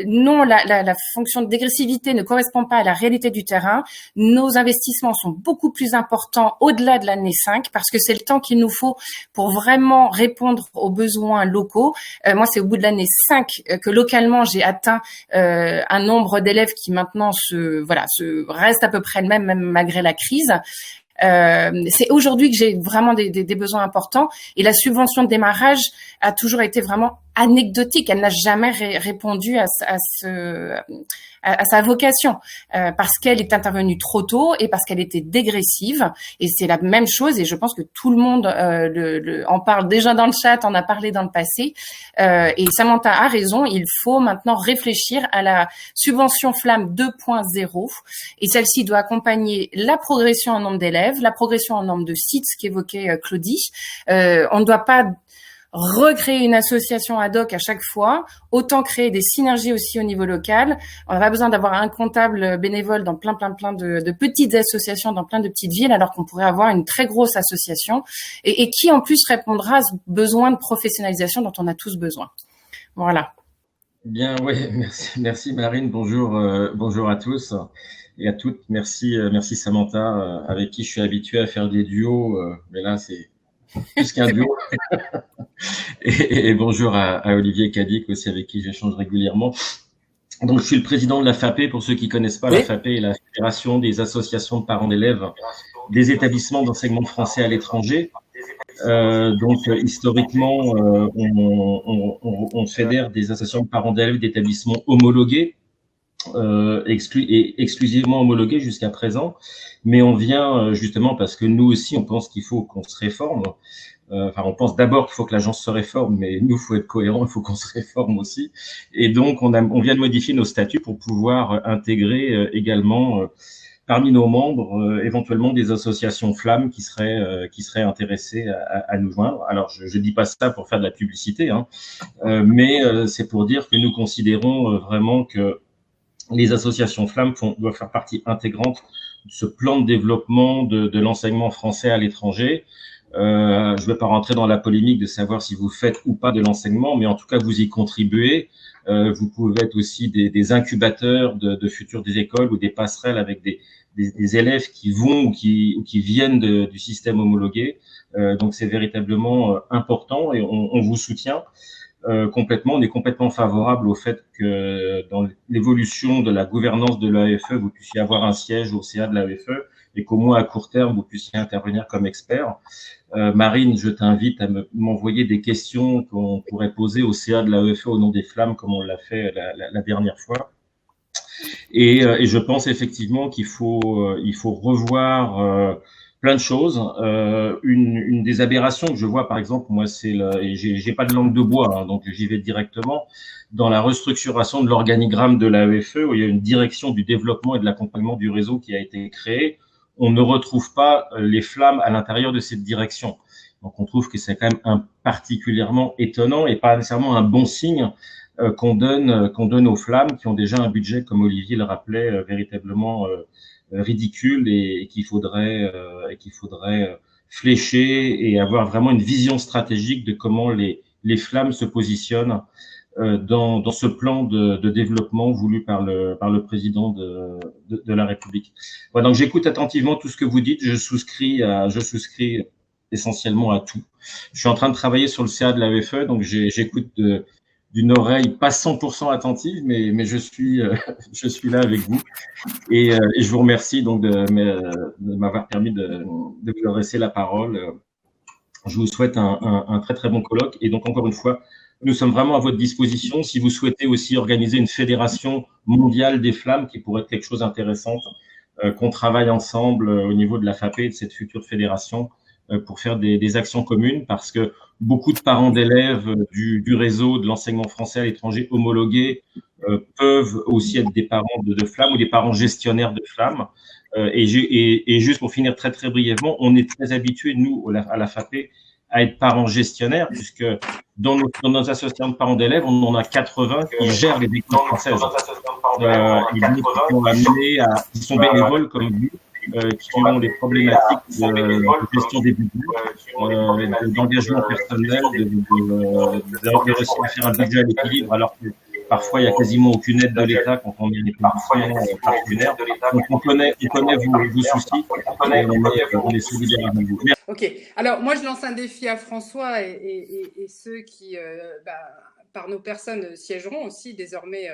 Non, la fonction de dégressivité ne correspond pas à la réalité du terrain. Nos investissements sont beaucoup plus importants au-delà de l'année 5, parce que c'est le temps qu'il nous faut pour vraiment répondre aux besoins locaux. Moi, c'est au bout de l'année 5 que localement j'ai atteint un nombre d'élèves qui maintenant se reste à peu près le même malgré la crise. C'est aujourd'hui que j'ai vraiment des besoins importants, et la subvention de démarrage a toujours été vraiment anecdotique. Elle n'a jamais répondu à sa vocation parce qu'elle est intervenue trop tôt et parce qu'elle était dégressive. Et c'est la même chose. Et je pense que tout le monde en parle déjà dans le chat, en a parlé dans le passé. Et Samantha a raison. Il faut maintenant réfléchir à la subvention Flamme 2.0. Et celle-ci doit accompagner la progression en nombre d'élèves, la progression en nombre de sites qu'évoquait Claudie. On ne doit pas recréer une association ad hoc à chaque fois, autant créer des synergies aussi au niveau local. On n'a pas besoin d'avoir un comptable bénévole dans plein de petites associations, dans plein de petites villes, alors qu'on pourrait avoir une très grosse association et qui en plus répondra à ce besoin de professionnalisation dont on a tous besoin. Voilà. Bien, oui, merci Marine, bonjour à tous et à toutes. Merci Samantha, avec qui je suis habitué à faire des duos, mais là c'est plus qu'un duo. Et bonjour à Olivier Cadic aussi, avec qui j'échange régulièrement. Donc je suis le président de la FAPE, pour ceux qui connaissent pas. La FAPE est la Fédération des associations de parents d'élèves des établissements d'enseignement français à l'étranger. Donc historiquement, on fédère des associations de parents d'élèves d'établissements homologués, exclusivement homologués jusqu'à présent, mais on vient justement parce que nous aussi on pense qu'il faut qu'on se réforme. Enfin, on pense d'abord qu'il faut que l'agence se réforme, mais nous, il faut être cohérent, il faut qu'on se réforme aussi. Et donc, on vient de modifier nos statuts pour pouvoir intégrer également parmi nos membres éventuellement des associations flammes qui seraient intéressées à nous joindre. Alors, je dis pas ça pour faire de la publicité, hein, mais c'est pour dire que nous considérons vraiment que les associations flammes doivent faire partie intégrante de ce plan de développement de l'enseignement français à l'étranger. Je ne vais pas rentrer dans la polémique de savoir si vous faites ou pas de l'enseignement, mais en tout cas, vous y contribuez. Vous pouvez être aussi des incubateurs de futures des écoles ou des passerelles avec des élèves qui vont ou qui viennent du système homologué. Donc, c'est véritablement important et on vous soutient complètement. On est complètement favorable au fait que dans l'évolution de la gouvernance de l'AEFE, vous puissiez avoir un siège au CA de l'AEFE et qu'au moins à court terme, vous puissiez intervenir comme expert. Marine, je t'invite à m'envoyer des questions qu'on pourrait poser au CA de l'AEFE au nom des Flammes, comme on l'a fait la dernière fois. Et je pense effectivement qu'il faut revoir plein de choses. Une des aberrations que je vois, par exemple, moi, et j'ai pas de langue de bois, hein, donc j'y vais directement, dans la restructuration de l'organigramme de l'AEFE, où il y a une direction du développement et de l'accompagnement du réseau qui a été créée. On ne retrouve pas les Flammes à l'intérieur de cette direction. Donc, on trouve que c'est quand même particulièrement étonnant et pas nécessairement un bon signe qu'on donne aux Flammes qui ont déjà un budget, comme Olivier le rappelait, véritablement ridicule et qu'il faudrait flécher et avoir vraiment une vision stratégique de comment les Flammes se positionnent dans ce plan de développement voulu par le président de la République. Voilà, donc j'écoute attentivement tout ce que vous dites. Je souscris essentiellement à tout. Je suis en train de travailler sur le CA de l'AEFE, donc j'écoute d'une oreille pas 100% attentive, mais je suis là avec vous et je vous remercie donc de m'avoir permis de vous adresser la parole. Je vous souhaite un très très bon colloque et donc encore une fois, nous sommes vraiment à votre disposition. Si vous souhaitez aussi organiser une fédération mondiale des Flammes, qui pourrait être quelque chose d'intéressant, qu'on travaille ensemble au niveau de la FAPE et de cette future fédération pour faire des actions communes, parce que beaucoup de parents d'élèves du réseau de l'enseignement français à l'étranger homologué peuvent aussi être des parents de Flammes ou des parents gestionnaires de Flammes. Et juste pour finir très très brièvement, on est très habitués, nous, à la FAPE, à être parents gestionnaires, puisque dans nos associations de parents d'élèves, on en a 80 qui gèrent les écoles françaises. Ils sont bénévoles comme vous, qui ont des problématiques de gestion des budgets, d'engagement personnel, de réussir à faire un budget à l'équilibre, alors que parfois il n'y a quasiment aucune aide de l'État quand on est des productions partenaires. Donc on connaît vos soucis et on est solidaires avec vous. Ok, alors moi je lance un défi à François et ceux qui, par nos personnes, siégeront aussi désormais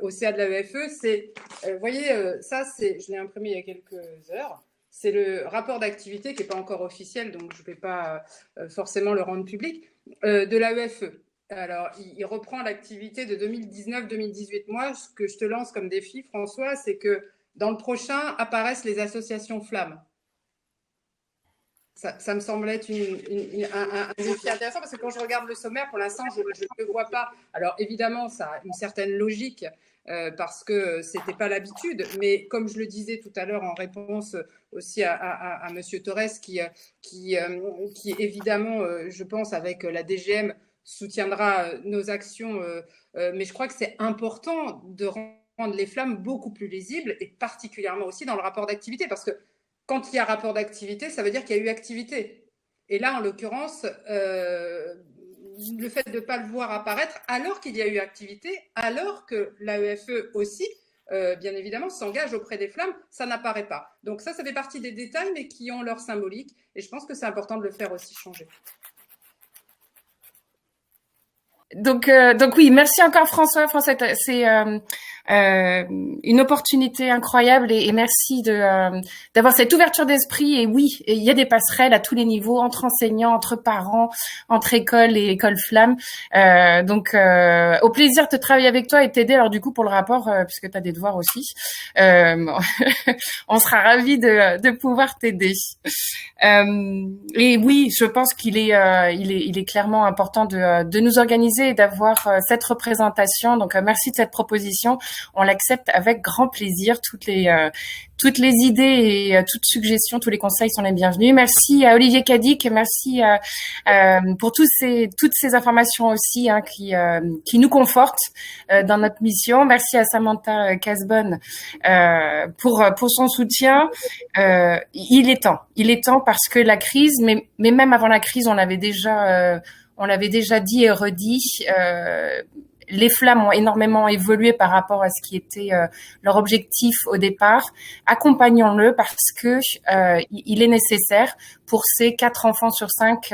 au CA de l'AEFE. C'est, vous voyez, ça, je l'ai imprimé il y a quelques heures. C'est le rapport d'activité qui n'est pas encore officiel, donc je ne vais pas forcément le rendre public, de l'AEFE. Alors, il reprend l'activité de 2019-2018. Moi, ce que je te lance comme défi, François, c'est que dans le prochain apparaissent les associations flammes. Ça me semble être un défi intéressant parce que quand je regarde le sommaire, pour l'instant, je ne le vois pas. Alors, évidemment, ça a une certaine logique parce que ce n'était pas l'habitude. Mais comme je le disais tout à l'heure en réponse aussi à Monsieur Torres, qui évidemment, je pense, avec la DGM, soutiendra nos actions. Mais je crois que c'est important de rendre les flammes beaucoup plus lisibles et particulièrement aussi dans le rapport d'activité parce que quand il y a rapport d'activité, ça veut dire qu'il y a eu activité. Et là, en l'occurrence, le fait de ne pas le voir apparaître alors qu'il y a eu activité, alors que l'AEFE aussi, bien évidemment, s'engage auprès des flammes, ça n'apparaît pas. Donc ça fait partie des détails, mais qui ont leur symbolique. Et je pense que c'est important de le faire aussi changer. Donc oui, merci encore François. François, c'est une opportunité incroyable et merci d'avoir cette ouverture d'esprit. Et oui, il y a des passerelles à tous les niveaux, entre enseignants, entre parents, entre écoles et écoles flammes. Donc au plaisir de travailler avec toi et t'aider. Alors du coup pour le rapport, puisque tu as des devoirs aussi, on sera ravis de pouvoir t'aider. Et oui, je pense qu'il est clairement important de nous organiser et d'avoir cette représentation. Donc merci de cette proposition. On l'accepte avec grand plaisir. Toutes les idées et toutes suggestions, tous les conseils sont les bienvenus. Merci à Olivier Cadic, merci pour toutes ces informations aussi qui nous confortent dans notre mission. Merci à Samantha Casbonne pour son soutien. Il est temps parce que la crise, mais même avant la crise, on l'avait déjà dit et redit. Les flammes ont énormément évolué par rapport à ce qui était leur objectif au départ. Accompagnons-le parce que il est nécessaire pour ces 4 enfants sur 5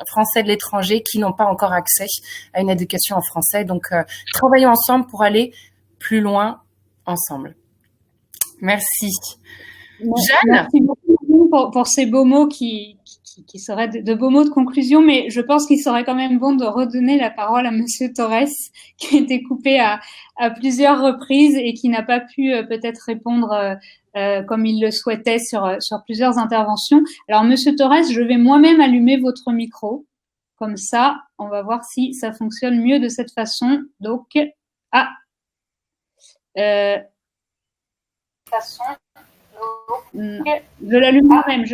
français de l'étranger qui n'ont pas encore accès à une éducation en français. Donc, travaillons ensemble pour aller plus loin ensemble. Merci. Jeanne ? Merci beaucoup pour ces beaux mots qui seraient de beaux mots de conclusion, mais je pense qu'il serait quand même bon de redonner la parole à Monsieur Torres, qui a été coupé à plusieurs reprises et qui n'a pas pu peut-être répondre comme il le souhaitait sur plusieurs interventions. Alors, Monsieur Torres, je vais moi-même allumer votre micro. Comme ça, on va voir si ça fonctionne mieux de cette façon. Donc, je l'allume moi-même,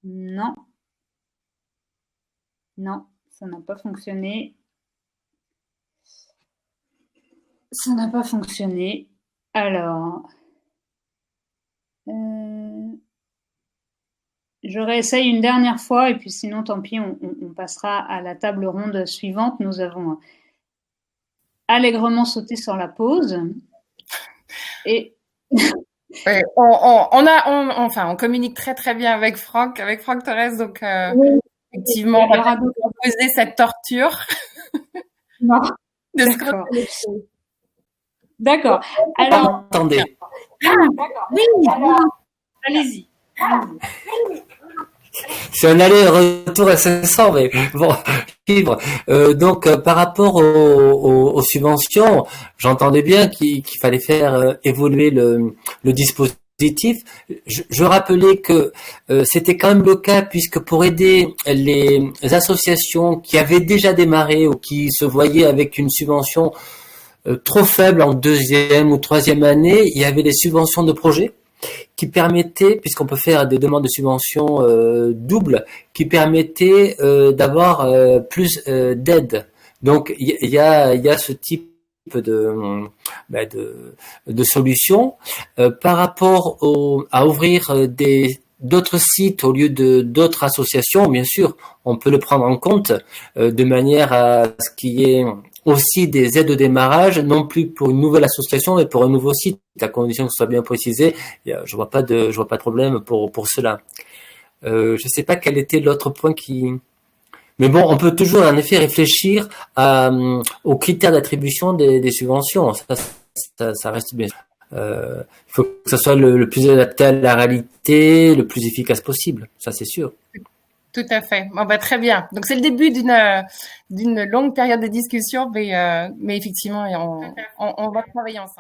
Non, ça n'a pas fonctionné. Alors, je réessaye une dernière fois et puis sinon, tant pis, on passera à la table ronde suivante. Nous avons allègrement sauté sur la pause et ouais, on communique très très bien avec Franck Torres, donc oui, effectivement, on va proposer cette torture. Non. D'accord. Alors, attendez. D'accord. Oui. Alors, allez-y. C'est un aller-retour incessant, mais bon, vivre. Donc, par rapport aux subventions, j'entendais bien qu'il fallait faire évoluer le dispositif. Je rappelais que c'était quand même le cas, puisque pour aider les associations qui avaient déjà démarré ou qui se voyaient avec une subvention trop faible en 2e ou 3e année, il y avait des subventions de projet qui permettaient, puisqu'on peut faire des demandes de subventions doubles, qui permettaient d'avoir plus d'aide. Donc il y a ce type de solutions. Par rapport à ouvrir d'autres sites au lieu d'autres associations, bien sûr, on peut le prendre en compte de manière à ce qu'il y ait aussi des aides au démarrage, non plus pour une nouvelle association, mais pour un nouveau site, à condition que ce soit bien précisé. Je vois pas de problème pour cela. Je sais pas quel était l'autre point mais bon, on peut toujours en effet réfléchir aux critères d'attribution des subventions. Ça reste bien. Il faut que ça soit le plus adapté à la réalité, le plus efficace possible. Ça, c'est sûr. Tout à fait. Bon, bah, très bien. Donc, c'est le début d'une longue période de discussion, mais effectivement, on va travailler ensemble.